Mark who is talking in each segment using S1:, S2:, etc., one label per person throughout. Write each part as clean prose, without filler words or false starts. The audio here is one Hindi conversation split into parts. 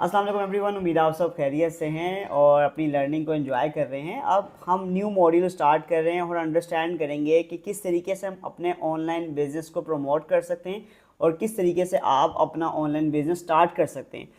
S1: अस्सलाम वालेकुम एवरीवन, उम्मीद है आप सब खैरियत से हैं और अपनी लर्निंग को एंजॉय कर रहे हैं। अब हम न्यू मॉड्यूल स्टार्ट कर रहे हैं और अंडरस्टैंड करेंगे कि किस तरीके से हम अपने ऑनलाइन बिज़नेस को प्रमोट कर सकते हैं और किस तरीके से आप अपना ऑनलाइन बिज़नेस स्टार्ट कर सकते हैं।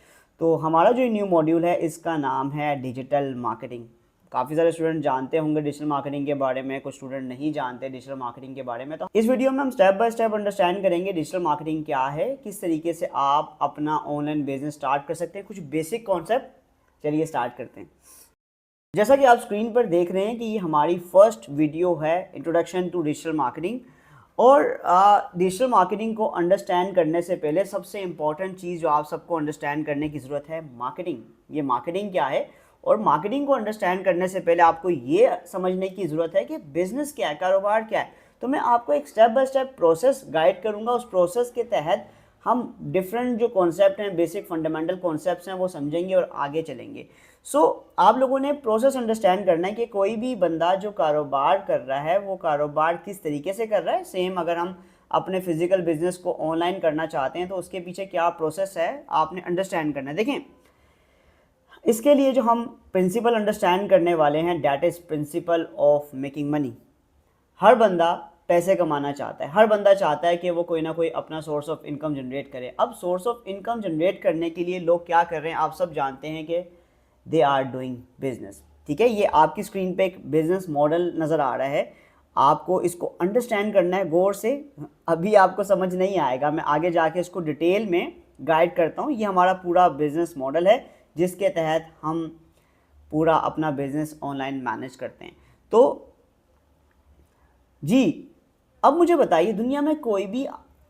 S1: तो हमारा जो न्यू मॉड्यूल है इसका नाम है डिजिटल मार्केटिंग। काफ़ी सारे स्टूडेंट जानते होंगे डिजिटल मार्केटिंग के बारे में, कुछ स्टूडेंट नहीं जानते डिजिटल मार्केटिंग के बारे में। तो इस वीडियो में हम स्टेप बाय स्टेप अंडरस्टैंड करेंगे डिजिटल मार्केटिंग क्या है, किस तरीके से आप अपना ऑनलाइन बिजनेस स्टार्ट कर सकते हैं, कुछ बेसिक कॉन्सेप्ट। चलिए स्टार्ट करते हैं। जैसा कि आप स्क्रीन पर देख रहे हैं कि ये हमारी फर्स्ट वीडियो है, इंट्रोडक्शन टू डिजिटल मार्केटिंग। और डिजिटल मार्केटिंग को अंडरस्टैंड करने से पहले सबसे इम्पॉर्टेंट चीज़ जो आप सबको अंडरस्टैंड करने की ज़रूरत है, मार्केटिंग। ये मार्केटिंग क्या है और मार्केटिंग को अंडरस्टैंड करने से पहले आपको ये समझने की ज़रूरत है कि बिज़नेस क्या है, कारोबार क्या है। तो मैं आपको एक step by step process guide करूँगा। उस प्रोसेस के तहत हम डिफरेंट जो कॉन्सेप्ट हैं, बेसिक फंडामेंटल कॉन्सेप्ट्स हैं, वो समझेंगे और आगे चलेंगे। आप लोगों ने प्रोसेस अंडरस्टैंड करना है कि कोई भी बंदा जो कारोबार कर रहा है वो कारोबार किस तरीके से कर रहा है। सेम अगर हम अपने फिजिकल बिजनेस को ऑनलाइन करना चाहते हैं तो उसके पीछे क्या प्रोसेस है आपने अंडरस्टैंड करना है। देखें, इसके लिए जो हम प्रिंसिपल अंडरस्टैंड करने वाले हैं, that is principle of making money. हर बंदा पैसे कमाना चाहता है, हर बंदा चाहता है कि वो कोई ना कोई अपना सोर्स ऑफ इनकम जनरेट करे। अब सोर्स ऑफ इनकम जनरेट करने के लिए लोग क्या कर रहे हैं, आप सब जानते हैं कि दे आर डूइंग बिजनेस। ठीक है, ये आपकी स्क्रीन पे एक बिजनेस मॉडल नज़र आ रहा है, आपको इसको अंडरस्टैंड करना है गौर से। अभी आपको समझ नहीं आएगा, मैं आगे जाके इसको डिटेल में गाइड करता हूँ। ये हमारा पूरा बिजनेस मॉडल है जिसके तहत हम पूरा अपना बिजनेस ऑनलाइन मैनेज करते हैं। तो जी, अब मुझे बताइए, दुनिया में कोई भी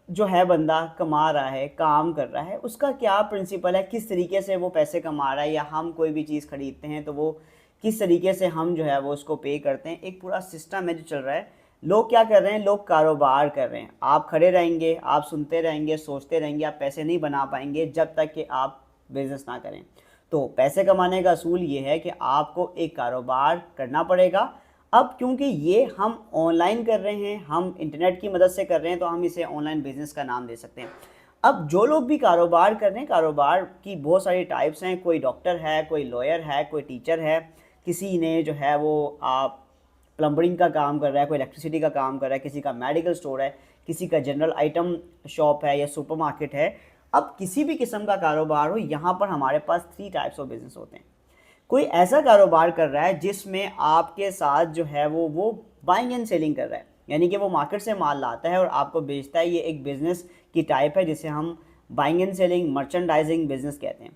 S1: जो है बंदा कमा रहा है, काम कर रहा है, उसका क्या प्रिंसिपल है, किस तरीके से वो पैसे कमा रहा है, या हम कोई भी चीज़ खरीदते हैं तो वो किस तरीके से हम जो है वो उसको पे करते हैं। एक पूरा सिस्टम है जो चल रहा है। लोग क्या कर रहे हैं, लोग कारोबार कर रहे हैं। आप खड़े रहेंगे, आप सुनते रहेंगे, सोचते रहेंगे, आप पैसे नहीं बना पाएंगे जब तक कि आप बिजनेस ना करें। तो पैसे कमाने का असूल ये है कि आपको एक कारोबार करना पड़ेगा। अब क्योंकि ये हम ऑनलाइन कर रहे हैं, हम इंटरनेट की मदद से कर रहे हैं, तो हम इसे ऑनलाइन बिजनेस का नाम दे सकते हैं। अब जो लोग भी कारोबार कर रहे हैं, कारोबार की बहुत सारी टाइप्स हैं। कोई डॉक्टर है, कोई लॉयर है, कोई टीचर है, किसी ने जो है वो आप प्लम्बरिंग का काम कर रहा है, कोई इलेक्ट्रिसिटी का काम कर रहा है, किसी का मेडिकल स्टोर है, किसी का जनरल आइटम शॉप है या सुपरमार्केट है। अब किसी भी किस्म का कारोबार हो, यहाँ पर हमारे पास 3 टाइप्स ऑफ बिजनेस होते हैं। कोई ऐसा कारोबार कर रहा है जिसमें आपके साथ जो है वो बाइंग एंड सेलिंग कर रहा है, यानी कि वो मार्केट से माल लाता है और आपको बेचता है। ये एक बिज़नेस की टाइप है जिसे हम buying and selling, merchandising business कहते हैं।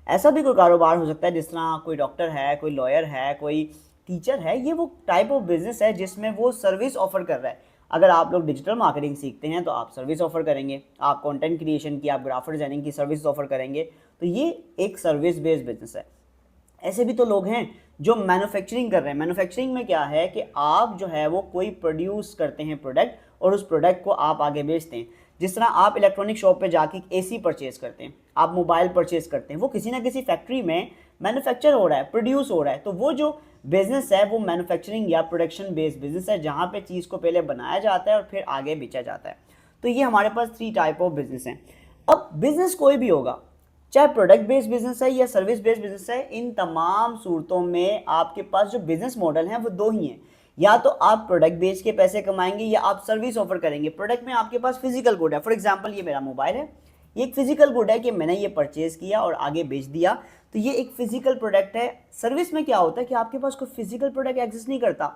S1: ऐसा भी कोई कारोबार हो सकता है जिस तरह कोई डॉक्टर है, कोई लॉयर है, कोई टीचर है। ये वो टाइप ऑफ बिजनेस है जिसमें वो सर्विस ऑफर कर रहा है। अगर आप लोग डिजिटल मार्केटिंग सीखते हैं तो आप सर्विस ऑफर करेंगे, आप कंटेंट क्रिएशन की, आप ग्राफिक डिजाइनिंग की सर्विस ऑफर करेंगे। तो ये एक सर्विस बेस्ड बिजनेस है। ऐसे भी तो लोग हैं जो मैन्युफैक्चरिंग कर रहे हैं। मैन्युफैक्चरिंग में क्या है कि आप जो है वो कोई प्रोड्यूस करते हैं प्रोडक्ट और उस प्रोडक्ट को आप आगे बेचते हैं। जिस तरह आप इलेक्ट्रॉनिक शॉप पे जाके एसी परचेज करते हैं, आप मोबाइल परचेज करते हैं, वो किसी ना किसी फैक्ट्री में मैन्युफैक्चर हो रहा है, प्रोड्यूस हो रहा है। तो वो जो बिजनेस है वो मैन्युफैक्चरिंग या प्रोडक्शन बेस्ड बिजनेस है, जहाँ पे चीज़ को पहले बनाया जाता है और फिर आगे बेचा जाता है। तो ये हमारे पास 3 टाइप ऑफ बिजनेस हैं। अब बिजनेस कोई भी होगा, चाहे प्रोडक्ट बेस्ड बिजनेस है या सर्विस बेस्ड बिजनेस है, इन तमाम सूरतों में आपके पास जो बिजनेस मॉडल है वो 2 ही हैं। या तो आप प्रोडक्ट बेच के पैसे कमाएंगे या आप सर्विस ऑफर करेंगे। प्रोडक्ट में आपके पास फिजिकल गुड है, फॉर एग्जांपल ये मेरा मोबाइल है, ये एक फिजिकल गुड है कि मैंने ये परचेज किया और आगे बेच दिया, तो ये एक फिजिकल प्रोडक्ट है। सर्विस में क्या होता है कि आपके पास कोई फिजिकल प्रोडक्ट एग्जिस्ट नहीं करता,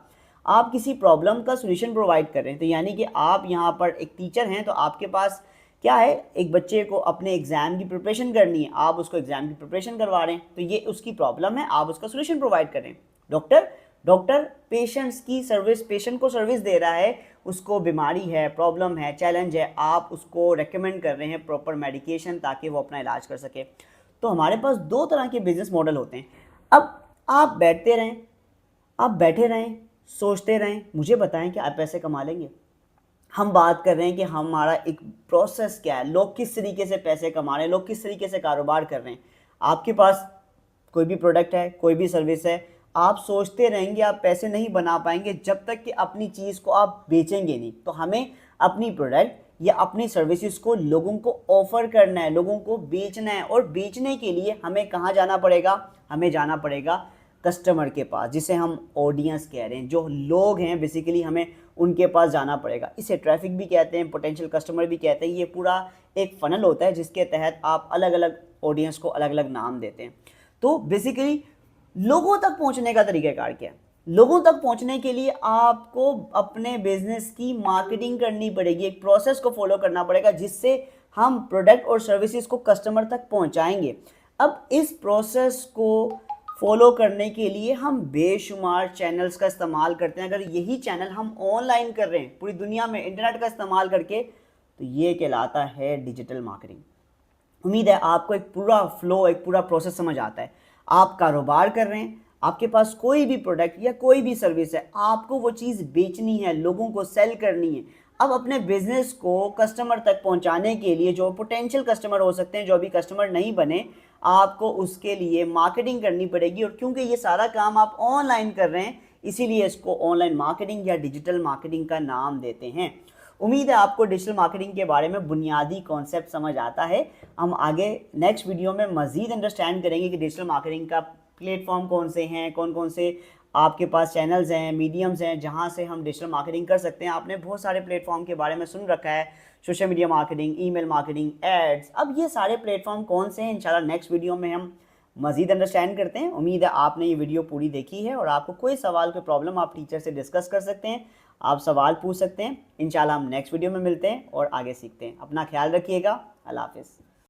S1: आप किसी प्रॉब्लम का सोल्यूशन प्रोवाइड कर रहे हैं। तो यानी कि आप यहाँ पर एक टीचर हैं, तो आपके पास क्या है, एक बच्चे को अपने एग्जाम की प्रिपरेशन करनी है, आप उसको एग्जाम की प्रिपरेशन करवा रहे हैं, तो ये उसकी प्रॉब्लम है, आप उसका सोल्यूशन प्रोवाइड कर रहे हैं। डॉक्टर डॉक्टर पेशेंट्स की सर्विस, पेशेंट को सर्विस दे रहा है, उसको बीमारी है, प्रॉब्लम है, चैलेंज है, आप उसको रेकमेंड कर रहे हैं प्रॉपर मेडिकेशन ताकि वो अपना इलाज कर सके। तो हमारे पास 2 तरह के बिजनेस मॉडल होते हैं। अब आप बैठते रहें, आप बैठे रहें, सोचते रहें, मुझे बताएं कि आप पैसे कमा लेंगे। हम बात कर रहे हैं कि हमारा एक प्रोसेस क्या है, लोग किस तरीके से पैसे कमा रहे हैं, लोग किस तरीके से कारोबार कर रहे हैं। आपके पास कोई भी प्रोडक्ट है, कोई भी सर्विस है, आप सोचते रहेंगे, आप पैसे नहीं बना पाएंगे जब तक कि अपनी चीज़ को आप बेचेंगे नहीं। तो हमें अपनी प्रोडक्ट या अपनी सर्विसेज को लोगों को ऑफर करना है, लोगों को बेचना है। और बेचने के लिए हमें कहाँ जाना पड़ेगा? हमें जाना पड़ेगा कस्टमर के पास, जिसे हम ऑडियंस कह रहे हैं, जो लोग हैं बेसिकली हमें उनके पास जाना पड़ेगा। इसे ट्रैफिक भी कहते हैं, पोटेंशियल कस्टमर भी कहते हैं। ये पूरा एक फनल होता है जिसके तहत आप अलग अलग ऑडियंस को अलग अलग नाम देते हैं। तो बेसिकली लोगों तक पहुंचने का तरीक़ाकार क्या है? लोगों तक पहुंचने के लिए आपको अपने बिजनेस की मार्केटिंग करनी पड़ेगी, एक प्रोसेस को फॉलो करना पड़ेगा जिससे हम प्रोडक्ट और सर्विसेज को कस्टमर तक पहुंचाएंगे। अब इस प्रोसेस को फॉलो करने के लिए हम बेशुमार चैनल्स का इस्तेमाल करते हैं। अगर यही चैनल हम ऑनलाइन कर रहे हैं पूरी दुनिया में इंटरनेट का इस्तेमाल करके, तो ये कहलाता है डिजिटल मार्केटिंग। उम्मीद है आपको एक पूरा फ्लो, एक पूरा प्रोसेस समझ आता है। आप कारोबार कर रहे हैं, आपके पास कोई भी प्रोडक्ट या कोई भी सर्विस है, आपको वो चीज़ बेचनी है, लोगों को सेल करनी है। अब अपने बिजनेस को कस्टमर तक पहुंचाने के लिए, जो पोटेंशियल कस्टमर हो सकते हैं, जो अभी कस्टमर नहीं बने, आपको उसके लिए मार्केटिंग करनी पड़ेगी। और क्योंकि ये सारा काम आप ऑनलाइन कर रहे हैं, इसीलिए इसको ऑनलाइन मार्केटिंग या डिजिटल मार्केटिंग का नाम देते हैं। उम्मीद है आपको डिजिटल मार्केटिंग के बारे में बुनियादी कॉन्सेप्ट समझ आता है। हम आगे नेक्स्ट वीडियो में मज़ीद अंडरस्टैंड करेंगे कि डिजिटल मार्केटिंग का प्लेटफॉर्म कौन से हैं, कौन कौन से आपके पास चैनल्स हैं, मीडियम्स हैं जहां से हम डिजिटल मार्केटिंग कर सकते हैं। आपने बहुत सारे प्लेटफॉर्म के बारे में सुन रखा है, social media marketing, email marketing, ads. अब ये सारे प्लेटफॉर्म कौन से हैं, इंशाल्लाह नेक्स्ट वीडियो में हम मज़ीद अंडरस्टैंड करते हैं। उम्मीद है आपने ये वीडियो पूरी देखी है और आपको कोई सवाल, कोई प्रॉब्लम आप टीचर से डिस्कस कर सकते हैं, आप सवाल पूछ सकते हैं। इंशाल्लाह हम नेक्स्ट वीडियो में मिलते हैं और आगे सीखते हैं। अपना ख्याल रखिएगा। अल्लाह हाफिज़।